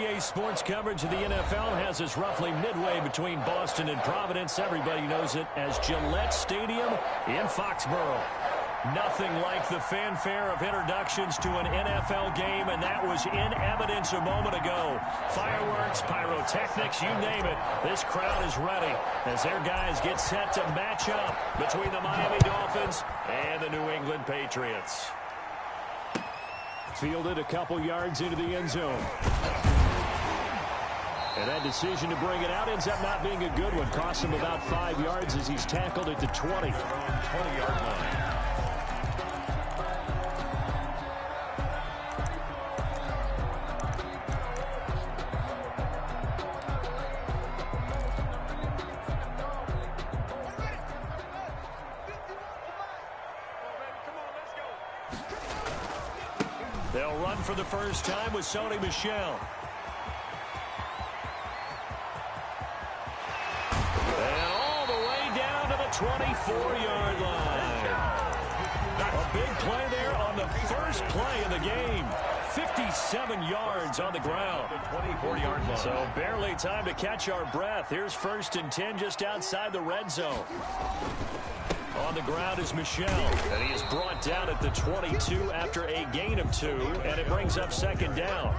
EA Sports coverage of the NFL has us roughly midway between Boston and Providence. Everybody knows it as Gillette Stadium in Foxborough. Nothing like the fanfare of introductions to an NFL game, and that was in evidence a moment ago. Fireworks, pyrotechnics, you name it. This crowd is ready as their guys get set to match up between the Miami Dolphins and the New England Patriots. Fielded a couple yards into the end zone. And that decision to bring it out ends up not being a good one. Cost him about 5 yards as he's tackled at the 20. 20-yard line. They'll run for the first time with Sony Michel. And all the way down to the 24-yard line. A big play there on the first play of the game. 57 yards on the ground. 24-yard line. So barely time to catch our breath. Here's 1st and 10 just outside the red zone. On the ground is Michel, and he is brought down at the 22 after a gain of 2, and it brings up 2nd down.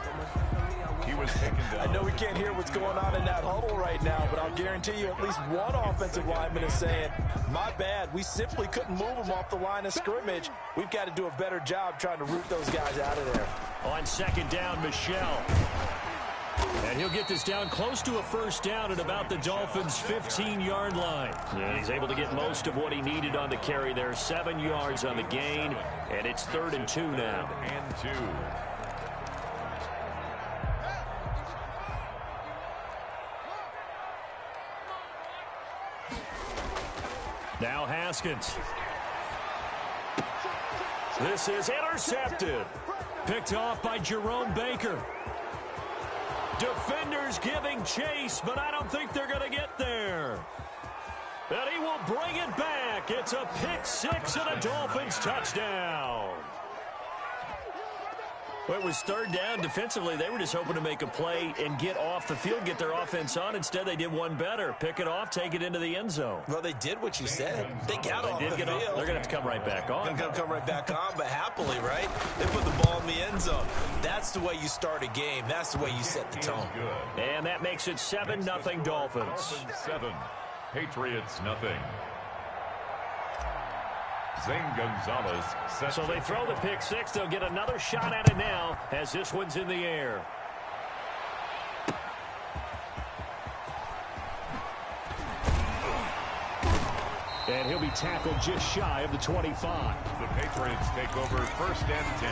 He was taken down. I know we can't hear what's going on in that huddle right now, but I'll guarantee you at least one offensive lineman is saying, my bad, we simply couldn't move him off the line of scrimmage. We've got to do a better job trying to root those guys out of there. On 2nd down, Michel. And he'll get this down close to a first down at about the Dolphins' 15-yard line. And he's able to get most of what he needed on the carry there. 7 yards on the gain, and it's 3rd and 2 now. 3rd and 2. Now Haskins. This is intercepted. Picked off by Jerome Baker. Defenders giving chase, but I don't think they're going to get there. And he will bring it back. It's a pick 6 and a Dolphins touchdown. Well, it was 3rd down. Defensively, they were just hoping to make a play and get off the field, get their offense on. Instead, they did one better. Pick it off, take it into the end zone. Well, they did what you said. They got off the field. They're going to have to come right back on. They're going to come right back on, but happily, right? They put the ball in the end zone. That's the way you start a game. That's the way you set the tone. And that makes it 7-0 Dolphins. 7. Patriots, nothing. Zane Gonzalez sets. So they throw the pick 6. They'll get another shot at it now as this one's in the air. And he'll be tackled just shy of the 25. The Patriots take over 1st and 10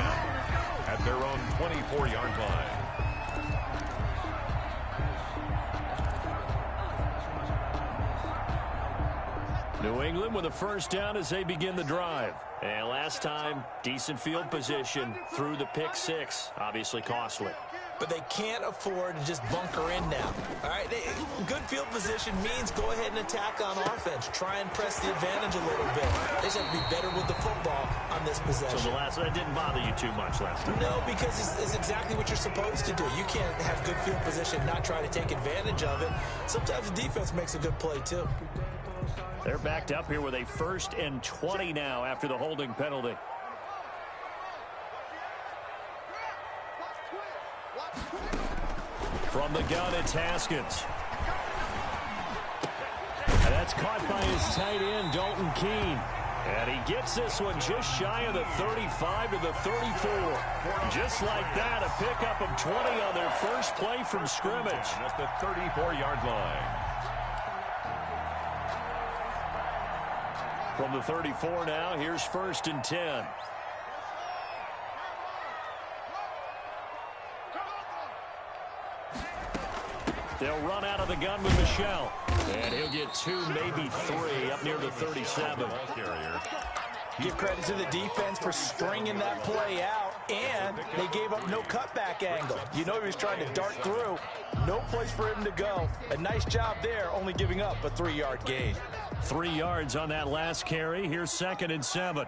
at their own 24-yard line. New England with a first down as they begin the drive. And last time, decent field position through the pick 6. Obviously costly. But they can't afford to just bunker in now. All right, good field position means go ahead and attack on offense. Try and press the advantage a little bit. They just have to be better with the football on this possession. So the last one didn't bother you too much last time? No, because it's exactly what you're supposed to do. You can't have good field position, not try to take advantage of it. Sometimes the defense makes a good play, too. They're backed up here with a 1st and 20 now after the holding penalty. From the gun, it's Haskins. And that's caught by his tight end, Dalton Keene. And he gets this one just shy of the 35 to the 34. Just like that, a pickup of 20 on their first play from scrimmage. At the 34-yard line. From the 34 now, here's 1st and 10. They'll run out of the gun with Michel. And he'll get 2, maybe 3, up near the 37. Give credit to the defense for stringing that play out, and they gave up no cutback angle. You know he was trying to dart through. No place for him to go. A nice job there, only giving up a 3-yard gain. 3 yards on that last carry. Here's 2nd and 7.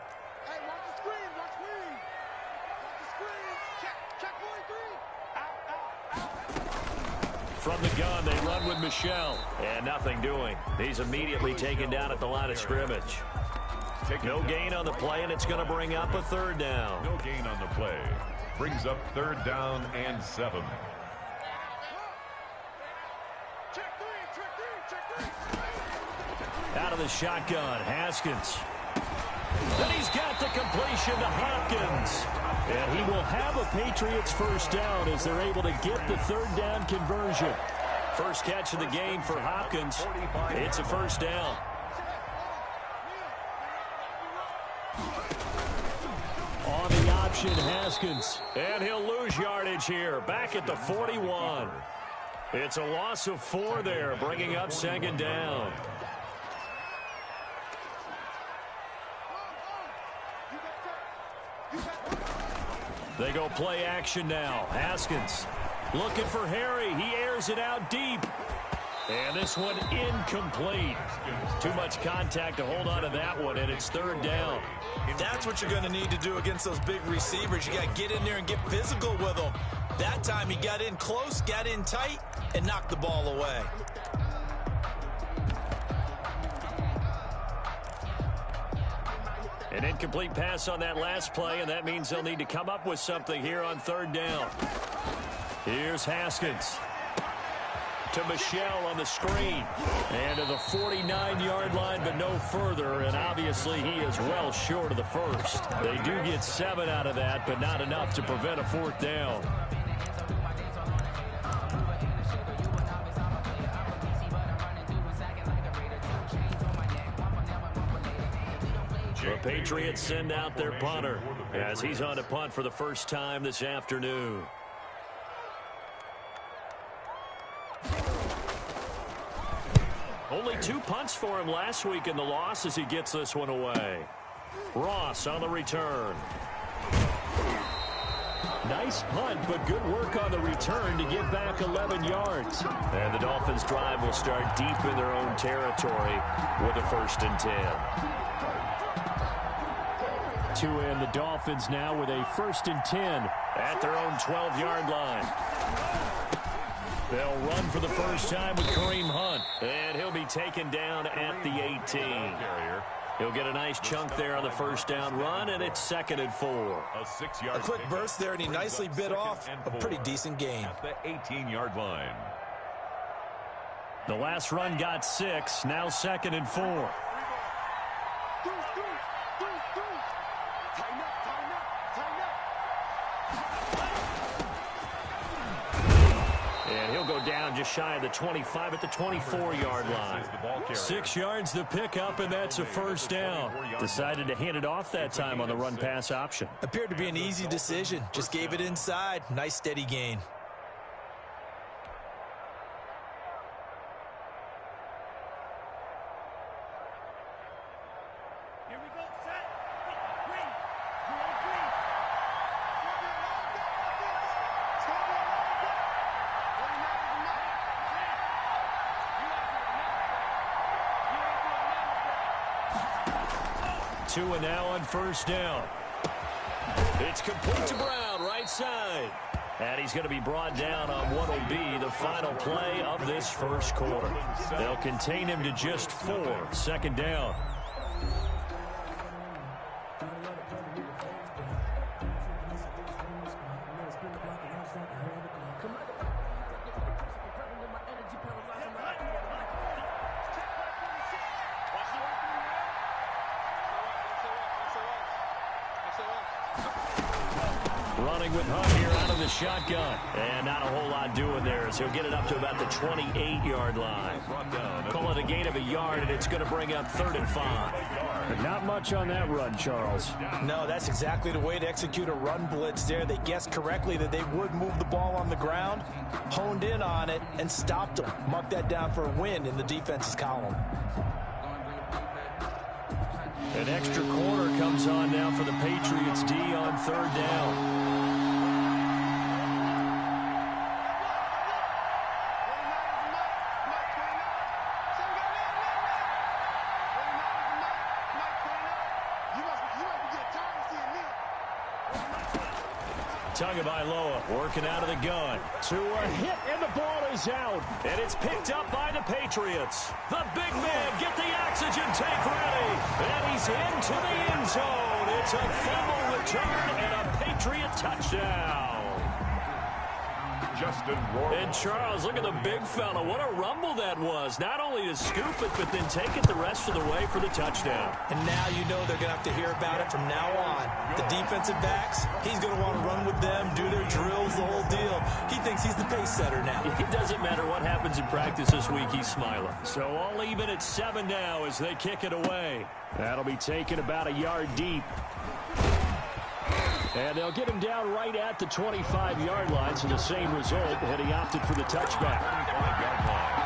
From the gun, they run with Michel. And nothing doing. He's immediately taken down at the line of scrimmage. No gain on the play, and it's going to bring up a third down. No gain on the play. Brings up third down and 7. Out of the shotgun, Haskins. Then he's got the completion to Hopkins. And he will have a Patriots first down as they're able to get the third down conversion. First catch of the game for Hopkins. It's a first down. On the option, Haskins. And he'll lose yardage here. Back at the 41. It's a loss of 4 there, bringing up second down. They go play action now. Haskins looking for Harry. He airs it out deep. And this one incomplete. Too much contact to hold on to that one, and it's third down. That's what you're going to need to do against those big receivers. You got to get in there and get physical with them. That time he got in close, got in tight, and knocked the ball away. An incomplete pass on that last play, and that means they'll need to come up with something here on third down. Here's Haskins. To Michel on the screen. And to the 49-yard line, but no further. And obviously he is well short of the first. They do get 7 out of that, but not enough to prevent a fourth down. The Patriots send out their punter as he's on to punt for the first time this afternoon. Only 2 punts for him last week in the loss as he gets this one away. Ross on the return. Nice punt, but good work on the return to get back 11 yards. And the Dolphins' drive will start deep in their own territory with a 1st and 10. To end the Dolphins now with a 1st and 10 at their own 12-yard line. They'll run for the first time with Kareem Hunt, and he'll be taken down at the 18. He'll get a nice chunk there on the first down run, and it's 2nd and 4. A quick burst there, and he nicely bit off a pretty decent gain. At the 18-yard line. The last run got 6, now 2nd and 4. And he'll go down just shy of the 25 at the 24-yard line. 6 yards the pickup, and that's a first down. Decided to hand it off that time on the run-pass option. Appeared to be an easy decision. Just gave it inside. Nice steady gain. Two and now on first down. It's complete to Brown, right side. And he's going to be brought down on what will be the final play of this first quarter. They'll contain him to just 4. 2nd down. Running with Hunt here out of the shotgun. And not a whole lot doing there as he'll get it up to about the 28-yard line. Call it a gain of a yard, and it's going to bring up 3rd and 5. But not much on that run, Charles. No, that's exactly the way to execute a run blitz there. They guessed correctly that they would move the ball on the ground, honed in on it, and stopped them. Mark that down for a win in the defense's column. An extra corner comes on now for the Patriots D on 3rd down. Tagovailoa working out of the gun. To a hit, and the ball is out. And it's picked up by the Patriots. The big man, get the oxygen tank ready. And he's into the end zone. It's a fumble return and a Patriot touchdown. And Charles, look at the big fella. What a rumble that was. Not only to scoop it, but then take it the rest of the way for the touchdown. And now you know they're going to have to hear about it from now on. The defensive backs, he's going to want to run with them, do their drills, the whole deal. He thinks he's the pace setter now. It doesn't matter what happens in practice this week, he's smiling. So all even at 7 now as they kick it away. That'll be taken about a yard deep. And they'll get him down right at the 25-yard line, so the same result, and he opted for the touchback. 25-yard line.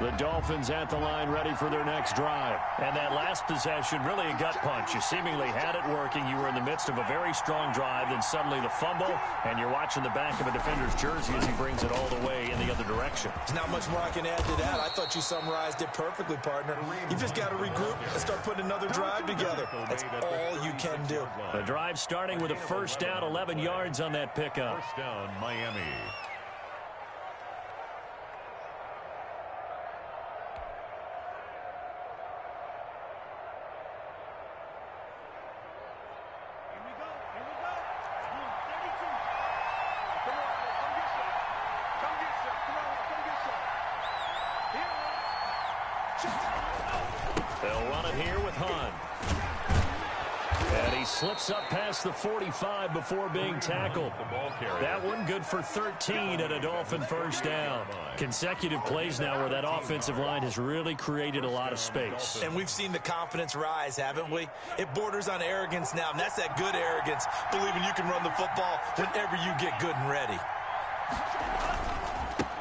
The Dolphins at the line ready for their next drive. And that last possession, really a gut punch. You seemingly had it working. You were in the midst of a very strong drive, then suddenly the fumble, and you're watching the back of a defender's jersey as he brings it all the way in the other direction. There's not much more I can add to that. I thought you summarized it perfectly, partner. You just got to regroup and start putting another drive together. That's all you can do. The drive starting with a first down, 11 yards on that pickup. First down, Miami. They'll run it here with Hunt. And he slips up past the 45 before being tackled. That one good for 13 and a Dolphin first down. Consecutive plays now where that offensive line has really created a lot of space. And we've seen the confidence rise, haven't we? It borders on arrogance now, and that's that good arrogance, believing you can run the football whenever you get good and ready.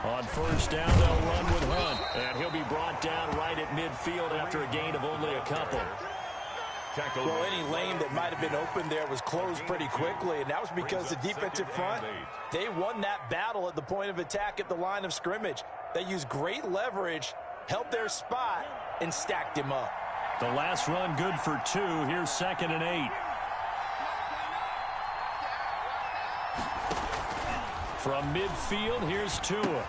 On first down, they'll run with Hunt. And he'll be brought down right at midfield after a gain of only a couple. Well, any lane that might have been open there was closed pretty quickly, and that was because the defensive front, they won that battle at the point of attack at the line of scrimmage. They used great leverage, held their spot, and stacked him up. The last run good for 2. Here's 2nd and 8. From midfield, here's Tua.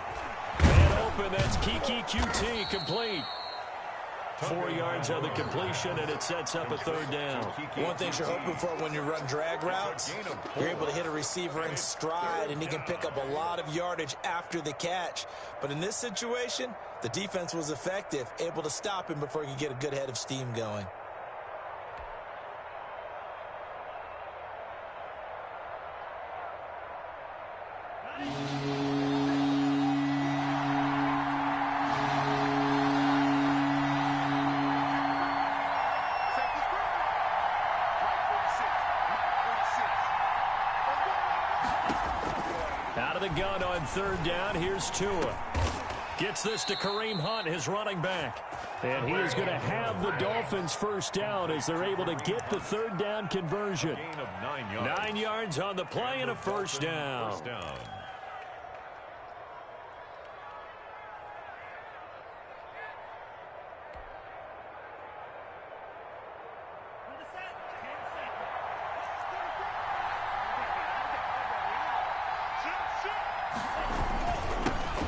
And open, that's Kiki QT, complete. 4 yards on the completion, and it sets up a third down. One thing you're hoping for when you run drag routes, you're able to hit a receiver in stride, and he can pick up a lot of yardage after the catch. But in this situation, the defense was effective, able to stop him before he could get a good head of steam going. Out of the gun on third down, here's Tua. Gets this to Kareem Hunt, his running back. And he is going to have the Dolphins first down as they're able to get the third down conversion. 9 yards on the play and a first down.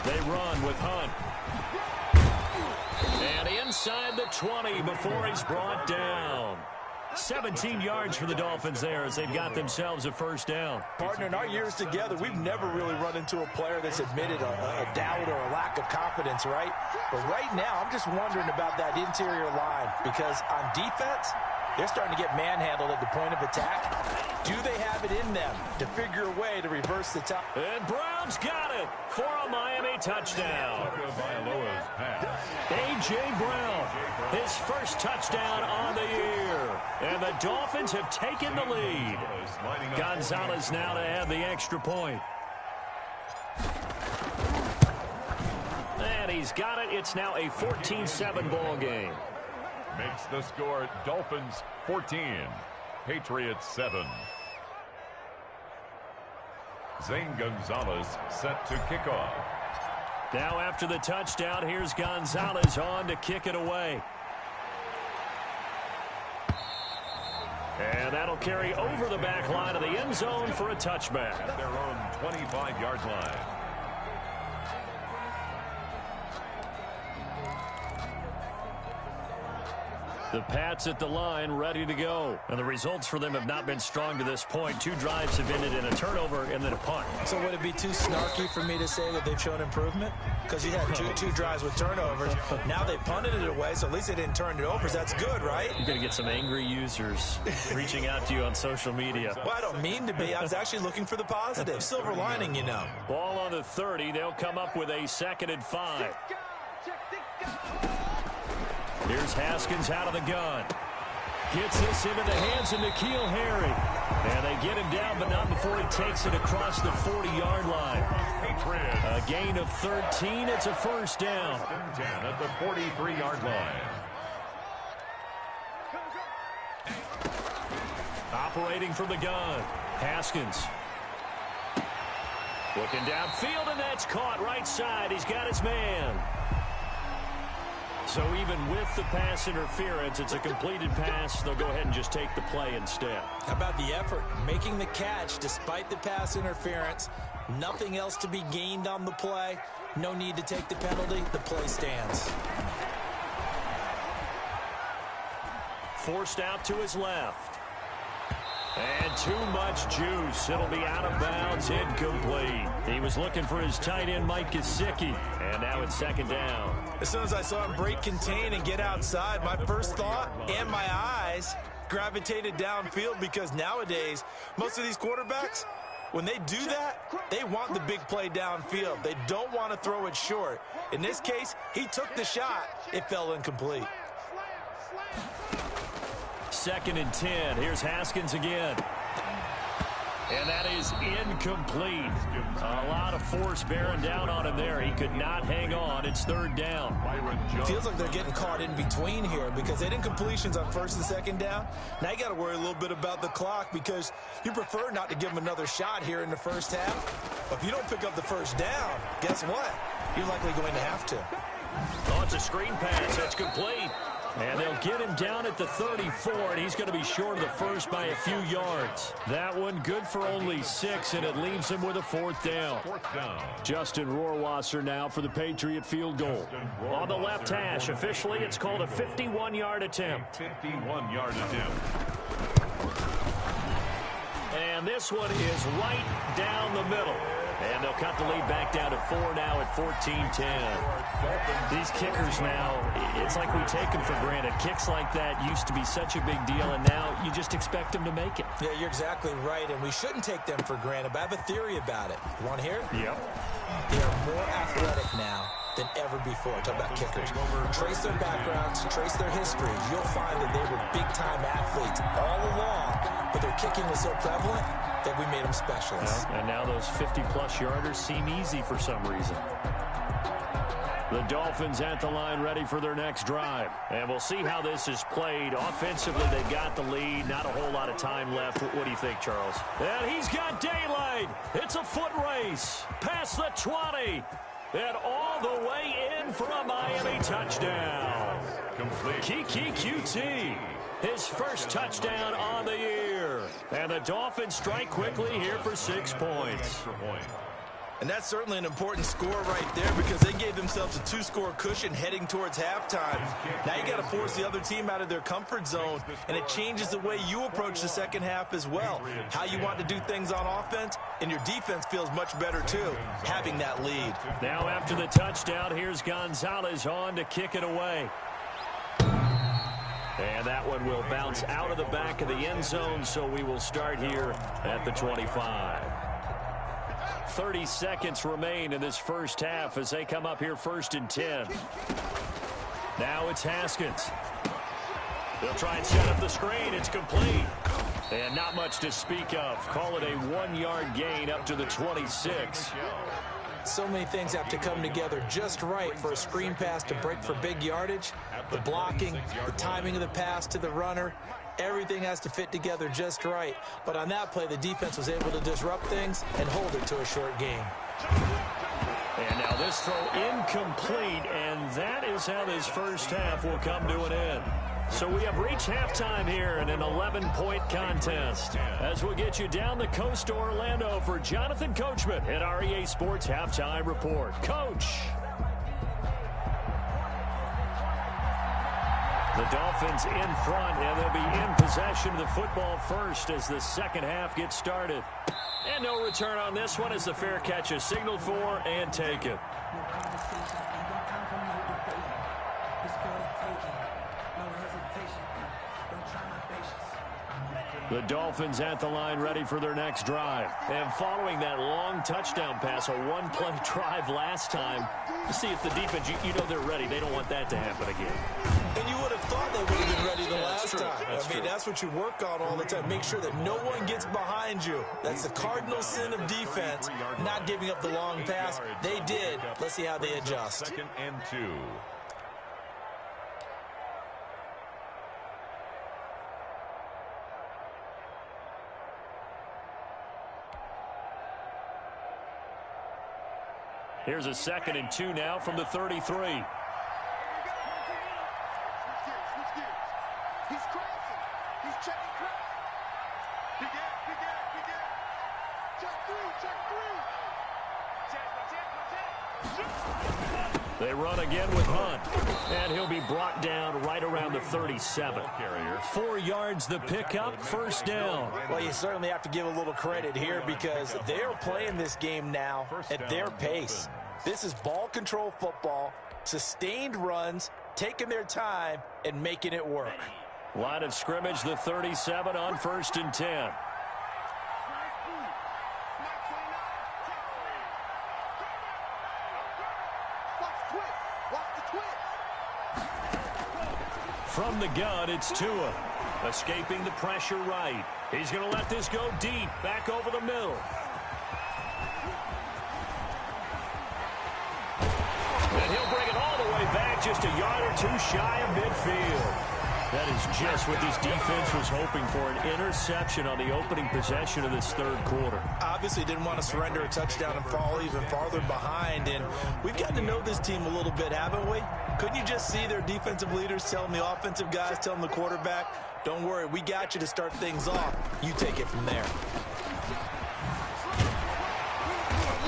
They run with Hunt. And inside the 20 before he's brought down. 17 yards for the Dolphins there as they've got themselves a first down. Partner, in our years together, we've never really run into a player that's admitted a doubt or a lack of confidence, right? But right now, I'm just wondering about that interior line because on defense, they're starting to get manhandled at the point of attack. Do they have it in them to figure a way to reverse the top? And Brown's got it for a Miami touchdown. A.J. Brown, his first touchdown on the year. And the Dolphins have taken the lead. Gonzalez now to add the extra point. And he's got it. It's now a 14-7 ball game. Makes the score Dolphins 14, Patriots 7. Zane Gonzalez set to kick off. Now after the touchdown, here's Gonzalez on to kick it away. And that'll carry over the back line of the end zone for a touchback. At their own 25-yard line. The Pats at the line, ready to go. And the results for them have not been strong to this point. 2 drives have ended in a turnover and then a punt. So would it be too snarky for me to say that they've shown improvement? Because you had two drives with turnovers. Now they punted it away, so at least they didn't turn it over. So that's good, right? You're going to get some angry users reaching out to you on social media. Well, I don't mean to be. I was actually looking for the positive. Silver lining, you know. Ball on the 30. They'll come up with a 2nd and 5. Here's Haskins out of the gun. Gets this into the hands of N'Keal Harry. And they get him down, but not before he takes it across the 40-yard line. A gain of 13. It's a first down. 10 at the 43-yard line. Operating from the gun. Haskins. Looking downfield, and that's caught right side. He's got his man. So even with the pass interference, it's a completed pass. They'll go ahead and just take the play instead. How about the effort? Making the catch despite the pass interference. Nothing else to be gained on the play. No need to take the penalty. The play stands. Forced out to his left. And too much juice. It'll be out of bounds, incomplete. He was looking for his tight end, Mike Gesicki. And now it's 2nd down. As soon as I saw him break contain and get outside, my first thought and my eyes gravitated downfield, because nowadays, most of these quarterbacks, when they do that, they want the big play downfield. They don't want to throw it short. In this case, he took the shot. It fell incomplete. 2nd and 10. Here's Haskins again. And that is incomplete. A lot of force bearing down on him there. He could not hang on. It's 3rd down. It feels like they're getting caught in between here, because they didn't completions on 1st and 2nd down. Now you got to worry a little bit about the clock, because you prefer not to give them another shot here in the first half. But if you don't pick up the first down, guess what? You're likely going to have to. Oh, it's a screen pass. That's complete. And they'll get him down at the 34, and he's going to be short of the first by a few yards. That one good for only 6, and it leaves him with a 4th down. Justin Rohrwasser now for the Patriot field goal. On the left hash, officially it's called a 51-yard attempt. 51-yard attempt. And this one is right down the middle. And they'll cut the lead back down to 4 now at 14-10. These kickers now, it's like we take them for granted. Kicks like that used to be such a big deal, and now you just expect them to make it. Yeah, you're exactly right, and we shouldn't take them for granted, but I have a theory about it. You want to hear it? Yep. They are more athletic now than ever before. Talk about kickers. Trace their backgrounds, trace their history. You'll find that they were big-time athletes all along, but their kicking was so prevalent that we made them specialists. And now those 50-plus yarders seem easy for some reason. The Dolphins at the line, ready for their next drive. And we'll see how this is played. Offensively, they got the lead. Not a whole lot of time left. What do you think, Charles? And he's got daylight. It's a foot race. Past the 20. And all the way in for a Miami touchdown. Complete. Kiki QT. His first touchdown on the year. And the Dolphins strike quickly here for 6 points. And that's certainly an important score right there, because they gave themselves a 2-score cushion heading towards halftime. Now you got to force the other team out of their comfort zone, and it changes the way you approach the second half as well. How you want to do things on offense, and your defense feels much better too, having that lead. Now after the touchdown, here's Gonzalez on to kick it away. And that one will bounce out of the back of the end zone, so we will start here at the 25. 30 seconds remain in this first half as they come up here 1st and 10. Now it's Haskins. They'll try and set up the screen. It's complete. And not much to speak of. Call it a 1-yard gain up to the 26. So many things have to come together just right for a screen pass to break for big yardage. The blocking, the timing of the pass to the runner, everything has to fit together just right. But on that play, the defense was able to disrupt things and hold it to a short game. And now this throw incomplete, and that is how this first half will come to an end. So we have reached halftime here in an 11-point contest. As we'll get you down the coast to Orlando for Jonathan Coachman at our EA Sports Halftime Report. Coach. The Dolphins in front, and they'll be in possession of the football first as the second half gets started. And no return on this one as the fair catch is signaled for and taken. The Dolphins at the line ready for their next drive. And following that long touchdown pass, a one-play drive last time, to see if the defense, you know they're ready. They don't want that to happen again. And you would have thought they would have been ready the last time. I mean, that's what you work on all the time. Make sure that no one gets behind you. That's the cardinal sin of defense, not giving up the long pass. They did. Let's see how they adjust. 2nd and 2. Here's a 2nd and 2 now from the 33. He's crossing. He's checking cross. Big end. Check through. They run again with Hunt. And he'll be brought down right around the 37. 4 yards the pickup, first down. Well, you certainly have to give a little credit here because they're playing this game now at their pace. This is ball control football, sustained runs, taking their time, and making it work. Line of scrimmage, the 37 on 1st and 10. From the gun, it's Tua. Escaping the pressure right. He's going to let this go deep, back over the middle. And he'll bring it all the way back, just a yard or two shy of midfield. That is just what this defense was hoping for, an interception on the opening possession of this third quarter. Obviously didn't want to surrender a touchdown and fall even farther behind, and we've gotten to know this team a little bit, haven't we? Couldn't you just see their defensive leaders telling the offensive guys, telling the quarterback, don't worry, we got you to start things off. You take it from there.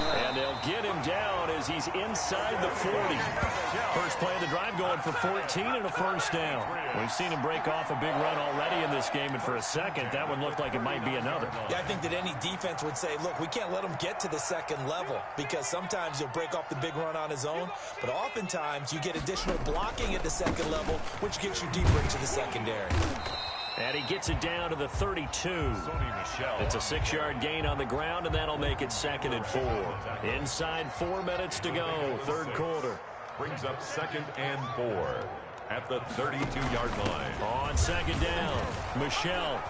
And they'll get him down as he's inside the 40. First play of the drive going for 14 and a first down. We've seen him break off a big run already in this game, and for a second, that one looked like it might be another. Yeah, I think that any defense would say, look, we can't let him get to the second level because sometimes he'll break off the big run on his own, but oftentimes you get additional blocking at the second level, which gets you deeper into the secondary. And he gets it down to the 32. It's a 6-yard gain on the ground, and that'll make it 2nd and 4. Inside 4 minutes to go, third quarter. Brings up 2nd and 4 at the 32-yard line. On 2nd down, Michelle.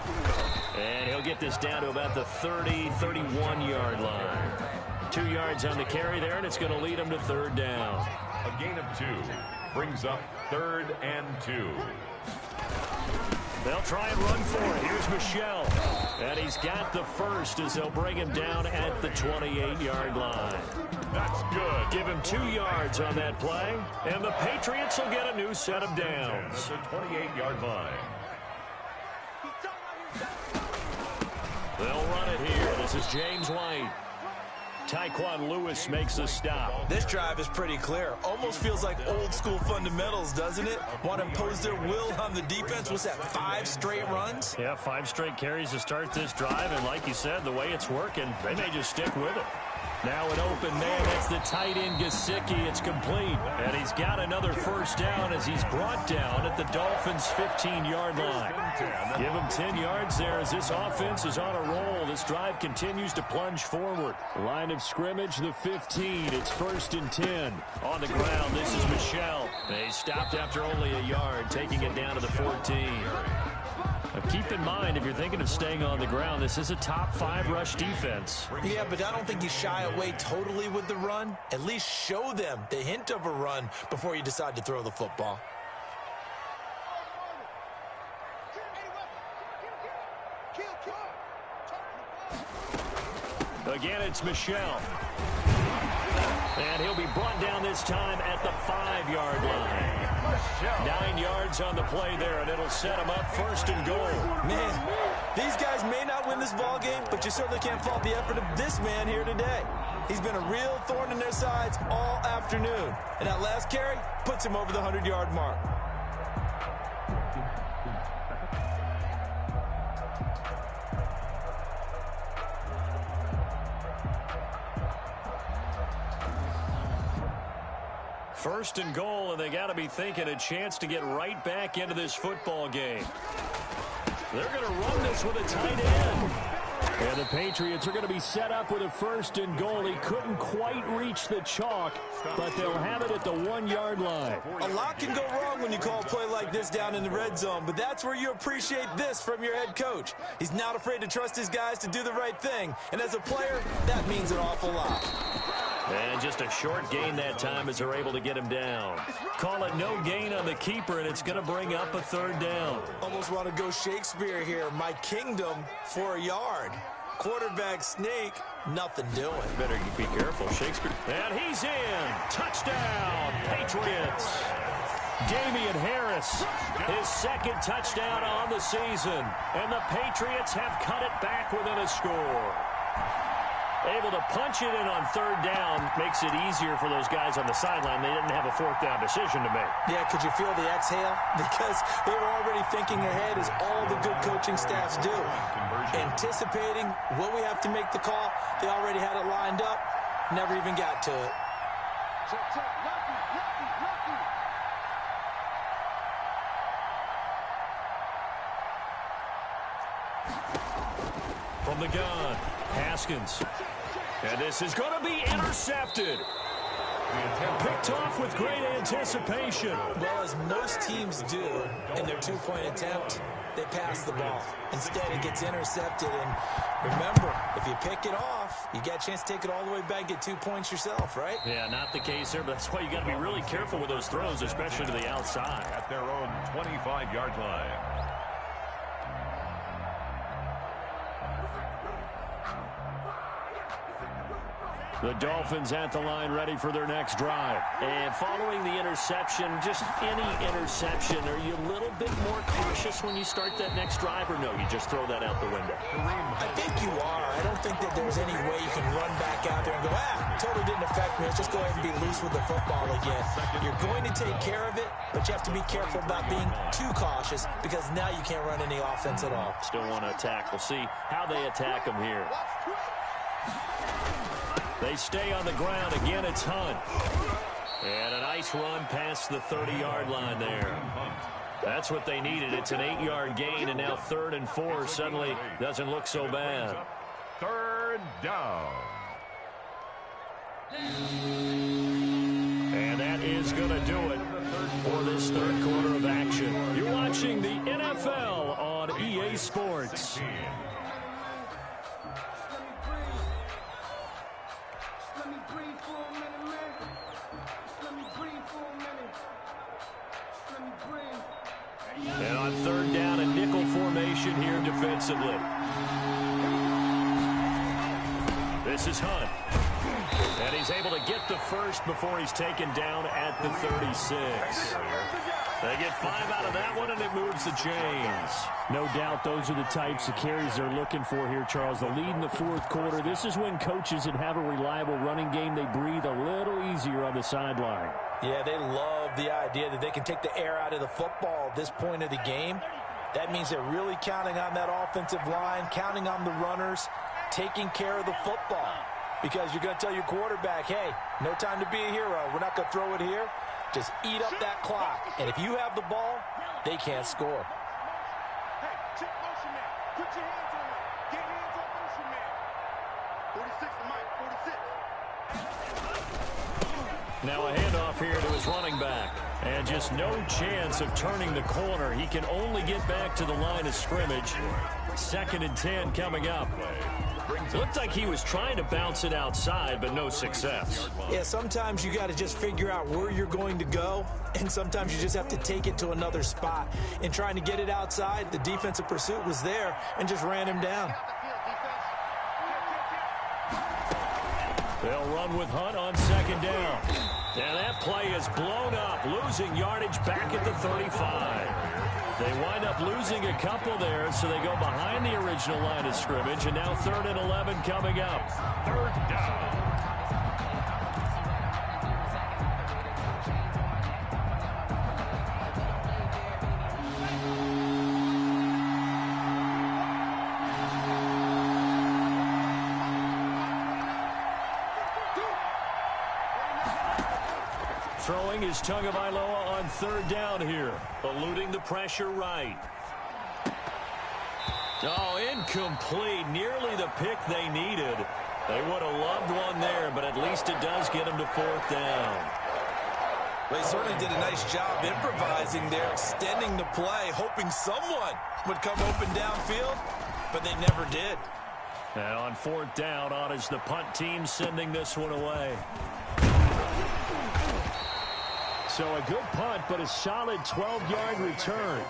And he'll get this down to about the 30, 31-yard line. 2 yards on the carry there, and it's going to lead him to 3rd down. A gain of 2 brings up 3rd and 2. They'll try and run for it. Here's Michelle. And he's got the first as they'll bring him down at the 28-yard line. That's good. Give him 2 yards on that play, and the Patriots will get a new set of downs. At the 28-yard line. They'll run it here. This is James White. Tyquan Lewis makes the stop. This drive is pretty clear. Almost feels like old school fundamentals, doesn't it? Want to impose their will on the defense. Was that 5 straight runs? Yeah, 5 straight carries to start this drive, and like you said, the way it's working, they may just stick with it. Now an open man, that's the tight end Gesicki. It's complete, and he's got another first down as he's brought down at the Dolphins' 15-yard line. Give him 10 yards there as this offense is on a roll. This drive continues to plunge forward. Line of scrimmage, the 15. It's 1st and 10. On the ground, this is Michelle. They stopped after only a yard, taking it down to the 14. Keep in mind, if you're thinking of staying on the ground, this is a top 5 rush defense. Yeah, but I don't think you shy away totally with the run. At least show them the hint of a run before you decide to throw the football. Again, it's Michelle. And he'll be brought down this time at the 5-yard line. 9 yards on the play there, and it'll set him up 1st and goal. Man, these guys may not win this ball game, but you certainly can't fault the effort of this man here today. He's been a real thorn in their sides all afternoon. And that last carry puts him over the 100-yard mark. First and goal, and they got to be thinking a chance to get right back into this football game. They're going to run this with a tight end. And the Patriots are going to be set up with a 1st and goal. He couldn't quite reach the chalk, but they'll have it at the 1-yard line. A lot can go wrong when you call a play like this down in the red zone, but that's where you appreciate this from your head coach. He's not afraid to trust his guys to do the right thing, and as a player, that means an awful lot. And just a short gain that time as they're able to get him down. Call it no gain on the keeper, and it's going to bring up a 3rd down. Almost want to go Shakespeare here. My kingdom for a yard. Quarterback sneak, nothing doing. Better be careful, Shakespeare. And he's in. Touchdown, Patriots. Damian Harris, his 2nd touchdown on the season. And the Patriots have cut it back within a score. Able to punch it in on 3rd down makes it easier for those guys on the sideline. They didn't have a 4th down decision to make. Yeah, could you feel the exhale? Because they were already thinking ahead, as all the good coaching staffs do. Anticipating what we have to make the call. They already had it lined up. Never even got to it. From the gun, Haskins. And this is going to be intercepted. Picked off with great anticipation. Well, as most teams do in their 2-point attempt, they pass the ball. Instead, it gets intercepted. And remember, if you pick it off, you got a chance to take it all the way back, get 2 points yourself, right? Yeah, not the case there, but that's why you got to be really careful with those throws, especially to the outside. At their own 25-yard line. The Dolphins at the line, ready for their next drive. And following the interception, just any interception, are you a little bit more cautious when you start that next drive, or no, you just throw that out the window? I think you are. I don't think that there's any way you can run back out there and go, totally didn't affect me. Let's just go ahead and be loose with the football again. You're going to take care of it, but you have to be careful about being too cautious, because now you can't run any offense at all. Still want to attack. We'll see how they attack them here. They stay on the ground. Again, it's Hunt. And a nice run past the 30-yard line there. That's what they needed. It's an 8-yard gain, and now 3rd and 4 suddenly doesn't look so bad. 3rd down. And that is going to do it for this 3rd quarter of action. You're watching the NFL on EA Sports. And on 3rd down, a nickel formation here defensively. This is Hunt. And he's able to get the first before he's taken down at the 36. They get 5 out of that one, and it moves the chains. No doubt those are the types of carries they're looking for here, Charles. The lead in the 4th quarter. This is when coaches that have a reliable running game, they breathe a little easier on the sideline. Yeah, they love the idea that they can take the air out of the football at this point of the game. That means they're really counting on that offensive line, counting on the runners, taking care of the football. Because you're going to tell your quarterback, hey, no time to be a hero. We're not going to throw it here. Just eat up that clock. And if you have the ball, they can't score. Hey, check motion man. Put your hands on it. Get hands on motion man. 46 to Mike, 46. Now a handoff here to his running back. And just no chance of turning the corner. He can only get back to the line of scrimmage. 2nd and 10 coming up. Looked like he was trying to bounce it outside, but no success. Yeah, sometimes you got to just figure out where you're going to go, and sometimes you just have to take it to another spot. In trying to get it outside, the defensive pursuit was there and just ran him down. They'll run with Hunt on second down. And that play is blown up, losing yardage back at the 35. They wind up losing a couple there, so they go behind the original line of scrimmage, and now 3rd and 11 coming up. 3rd down. Throwing is Tagovailoa on 3rd down here. Eluding the pressure right. Oh, incomplete. Nearly the pick they needed. They would have loved one there, but at least it does get them to 4th down. They certainly did a nice job improvising there, extending the play, hoping someone would come open downfield, but they never did. And on 4th down, on is the punt team sending this one away. So a good punt, but a solid 12-yard return.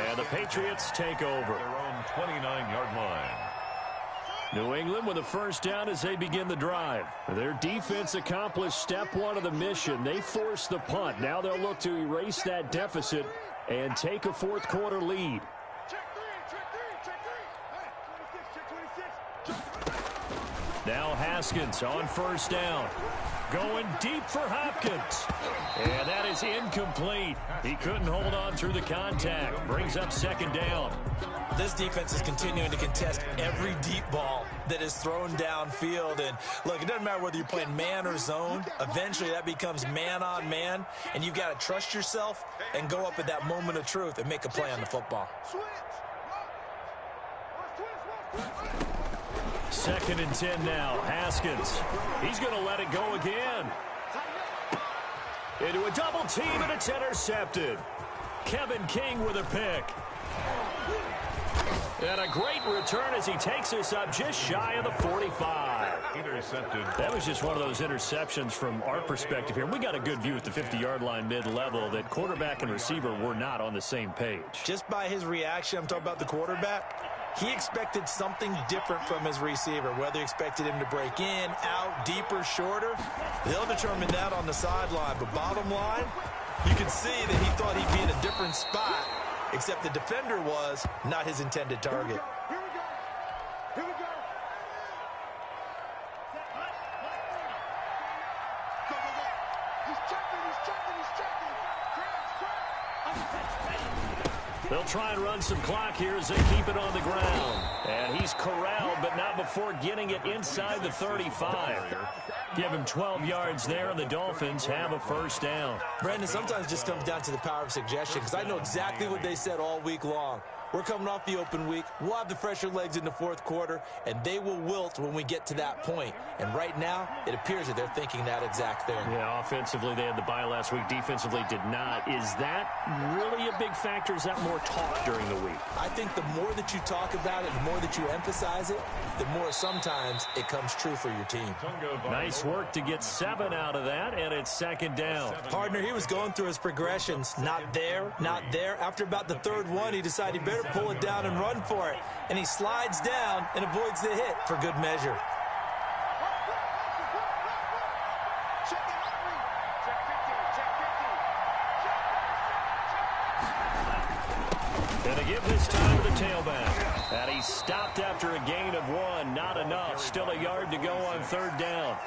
And the Patriots take over. Their own 29-yard line. New England with a 1st down as they begin the drive. Their defense accomplished step 1 of the mission. They forced the punt. Now they'll look to erase that deficit and take a 4th quarter lead. Now Haskins on 1st down. Going deep for Hopkins. And that is incomplete. He couldn't hold on through the contact. Brings up 2nd down. This defense is continuing to contest every deep ball that is thrown downfield. And, look, it doesn't matter whether you're playing man or zone. Eventually, that becomes man-on-man. And you've got to trust yourself and go up at that moment of truth and make a play on the football. 2nd and 10 now. Haskins. He's going to let it go again. Into a double team, and it's intercepted. Kevin King with a pick. And a great return as he takes us up just shy of the 45. Intercepted. That was just one of those interceptions from our perspective here. We got a good view at the 50-yard line mid-level that quarterback and receiver were not on the same page. Just by his reaction, I'm talking about the quarterback, he expected something different from his receiver, whether he expected him to break in, out, deeper, shorter. They'll determine that on the sideline. But bottom line, you can see that he thought he'd be in a different spot, except the defender was not his intended target. Here we go. Here we go. Go, go, go. He's checking, he's checking, he's checking. They'll try and run some clock here as they keep it on the ground. And he's corralled, but not before getting it inside the 35. Give him 12 yards there, and the Dolphins have a 1st down. Brandon, sometimes it just comes down to the power of suggestion, because I know exactly what they said all week long. We're coming off the open week. We'll have the fresher legs in the 4th quarter, and they will wilt when we get to that point. And right now, it appears that they're thinking that exact thing. Yeah, offensively, they had the bye last week. Defensively, did not. Is that really a big factor? Is that more talk during the week? I think the more that you talk about it, the more that you emphasize it, the more sometimes it comes true for your team. Nice work to get 7 out of that, and it's 2nd down. Partner, he was going through his progressions. Not there, not there. After about the 3rd one, he decided he better pull it down and run for it. And he slides down and avoids the hit for good measure. And they give this time to the tailback. And he stopped after a gain of 1. Not enough. Still a yard to go on 3rd down.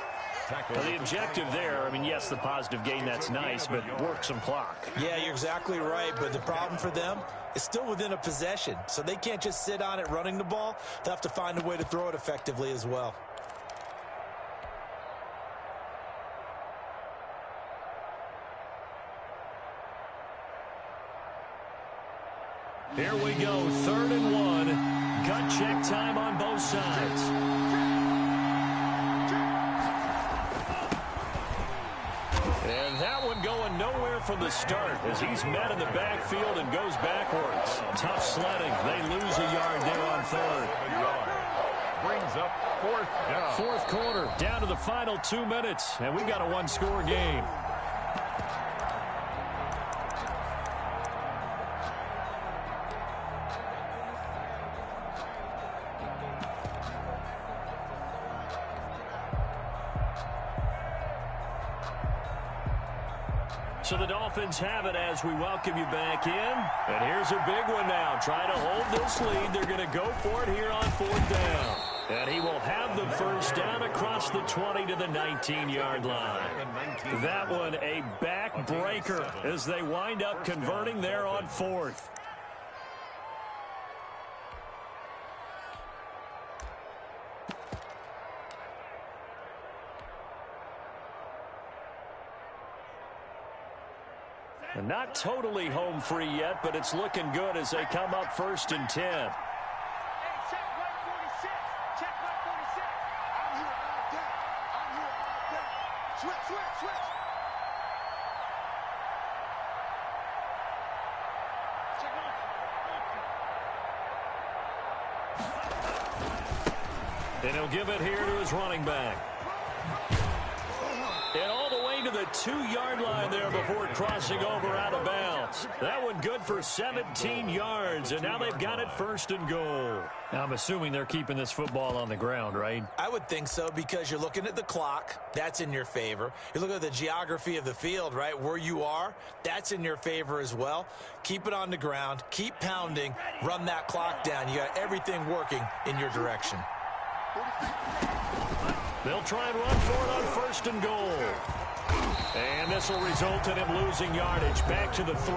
Well, the objective there, I mean, yes, the positive gain, that's nice, but work some clock. Yeah, you're exactly right, but the problem for them is still within a possession, so they can't just sit on it running the ball. They'll have to find a way to throw it effectively as well. Here we go, 3rd and 1. Gut check time on both sides. And that one going nowhere from the start as he's met in the backfield and goes backwards. Tough sledding. They lose a yard there on 3rd. Brings up 4th down. 4th quarter, down to the final 2 minutes, and we've got a 1-score game. So the Dolphins have it as we welcome you back in. And here's a big one now. Try to hold this lead. They're going to go for it here on 4th down. And he will have the first down across the 20 to the 19-yard line. That one a backbreaker as they wind up converting there on 4th. And not totally home free yet, but it's looking good as they come up 1st and 10. And he'll give it here to his running back. And all the way to the 2-yard line there before crossing over out of bounds. That one good for 17 yards, and now they've got it 1st and goal. Now I'm assuming they're keeping this football on the ground, right? I would think so, because you're looking at the clock. That's in your favor. You look at the geography of the field, right? Where you are, that's in your favor as well. Keep it on the ground. Keep pounding. Run that clock down. You got everything working in your direction. They'll try and run for it on 1st and goal. And this will result in him losing yardage back to the 3.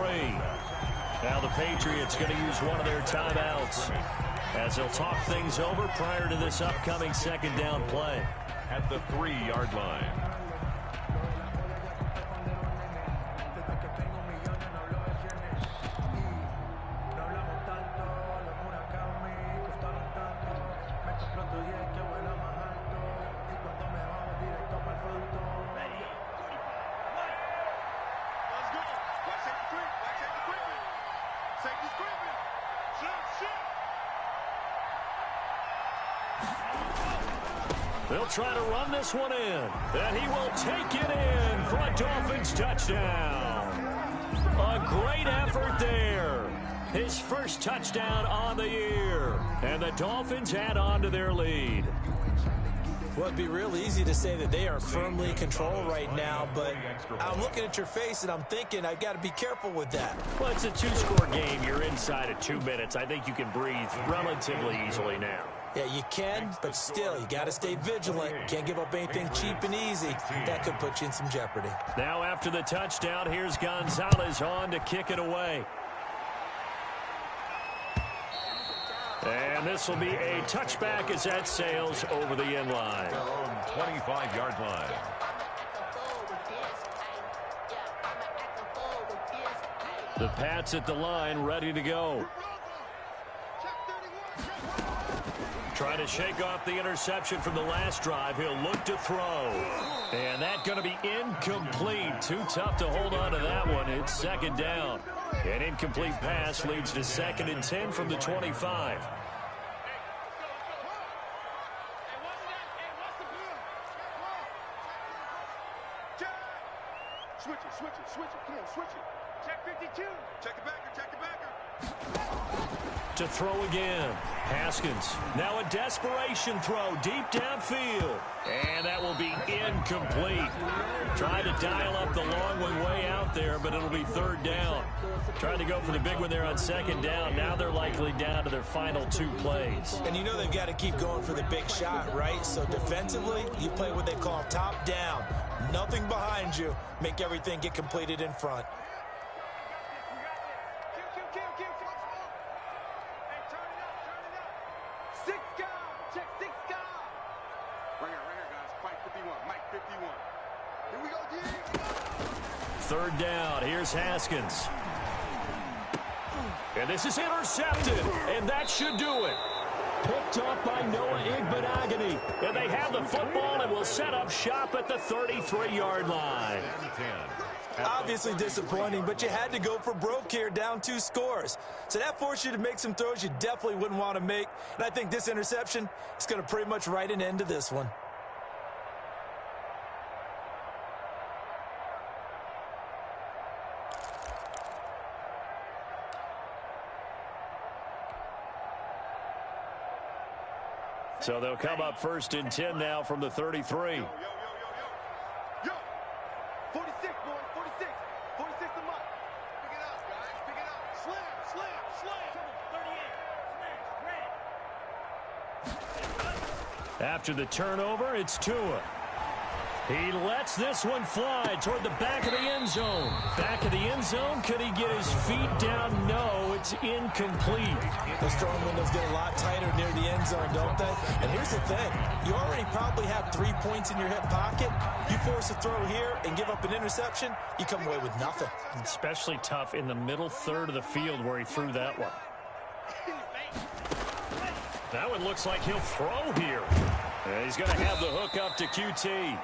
Now the Patriots going to use one of their timeouts as they'll talk things over prior to this upcoming 2nd down play. At the 3-yard line. They'll try to run this one in. And he will take it in for a Dolphins touchdown. A great effort there. His first touchdown on the year. And the Dolphins add on to their lead. Well, it'd be real easy to say that they are firmly in control right now, but I'm looking at your face and I'm thinking I got to be careful with that. Well, it's a 2-score game. You're inside of 2 minutes. I think you can breathe relatively easily now. Yeah, you can, but still, you got to stay vigilant. Can't give up anything cheap and easy. That could put you in some jeopardy. Now after the touchdown, here's Gonzalez on to kick it away. And this will be a touchback as that sails over the end line. 25-yard line. The Pats at the line, ready to go. Trying to shake off the interception from the last drive. He'll look to throw. And that's going to be incomplete. Too tough to hold on to that one. It's 2nd down. An incomplete pass leads to 2nd and 10 from the 25. Switch it. Come on, switch it. Check 52. Check the backer. To throw again. Haskins. Now a desperation throw deep downfield. And that will be incomplete. Trying to dial up the long one way out there, but it'll be 3rd down. Trying to go for the big one there on 2nd down. Now they're likely down to their final 2 plays. And you know they've got to keep going for the big shot, right? So defensively, you play what they call top down. Nothing behind you. Make everything get completed in front. Third down. Here's Haskins. And this is intercepted. And that should do it. Picked up by Noah Igbenogany. And they have the football and will set up shop at the 33-yard line. Obviously disappointing, but you had to go for broke here, down 2 scores. So that forced you to make some throws you definitely wouldn't want to make. And I think this interception is going to pretty much write an end to this one. So they'll come up 1st and 10 now from the 33. Yo. 46, boys. 46. After the turnover, it's Tua. He lets this one fly toward the back of the end zone. Back of the end zone. Could he get his feet down? No, it's incomplete. The throwing windows get a lot tighter near the end zone, don't they? And here's the thing. You already probably have 3 points in your hip pocket. You force a throw here and give up an interception, you come away with nothing. Especially tough in the middle third of the field where he threw that one. That one looks like he'll throw here. And he's going to have the hook up to QT.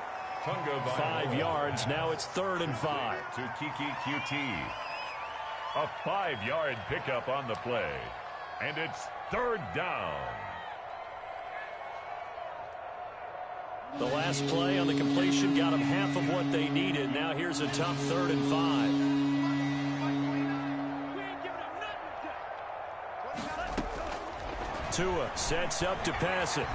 5 yards. Now it's 3rd and 5. To Kiki QT. A 5-yard pickup on the play. And it's 3rd down. The last play on the completion got them half of what they needed. Now here's a tough 3rd and 5. Tua sets up to pass it.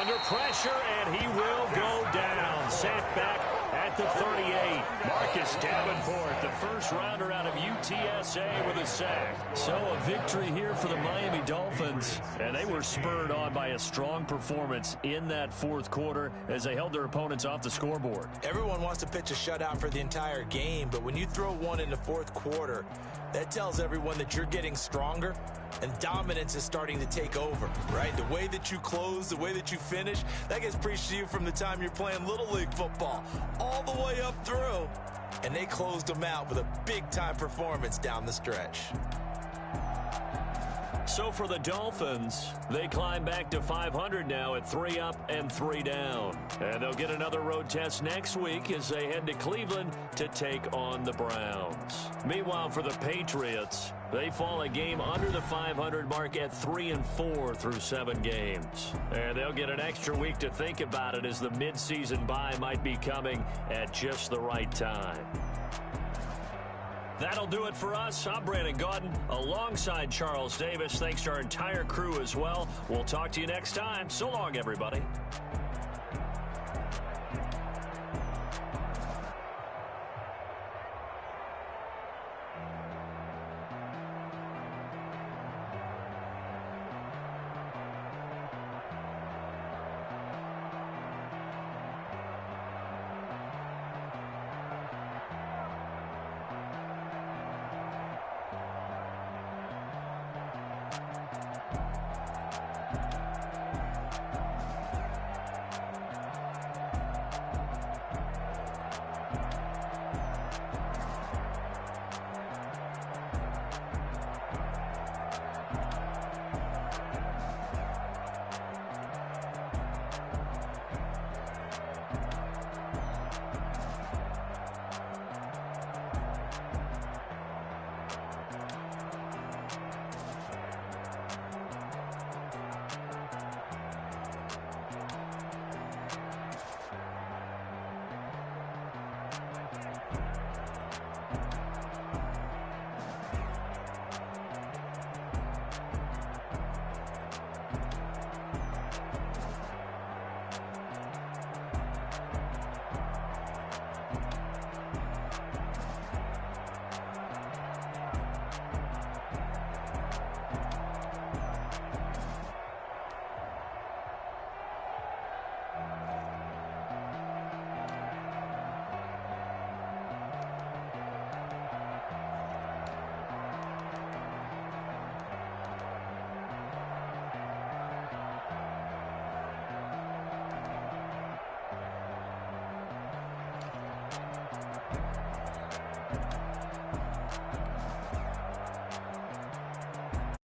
Under pressure, and he will go down. Sent back at the 38. Marcus Davenport, the first rounder out of UTSA with a sack. So a victory here for the Miami Dolphins. And they were spurred on by a strong performance in that 4th quarter as they held their opponents off the scoreboard. Everyone wants to pitch a shutout for the entire game, but when you throw one in the 4th quarter, that tells everyone that you're getting stronger and dominance is starting to take over, right? The way that you close, the way that you finish, that gets preached to you from the time you're playing Little League football all the way up through. And they closed them out with a big-time performance down the stretch. So for the Dolphins, they climb back to 500 now at 3 up and 3 down. And they'll get another road test next week as they head to Cleveland to take on the Browns. Meanwhile, for the Patriots, they fall a game under the 500 mark at 3-4 through 7 games. And they'll get an extra week to think about it as the midseason bye might be coming at just the right time. That'll do it for us. I'm Brandon Gaudin alongside Charles Davis. Thanks to our entire crew as well. We'll talk to you next time. So long, everybody.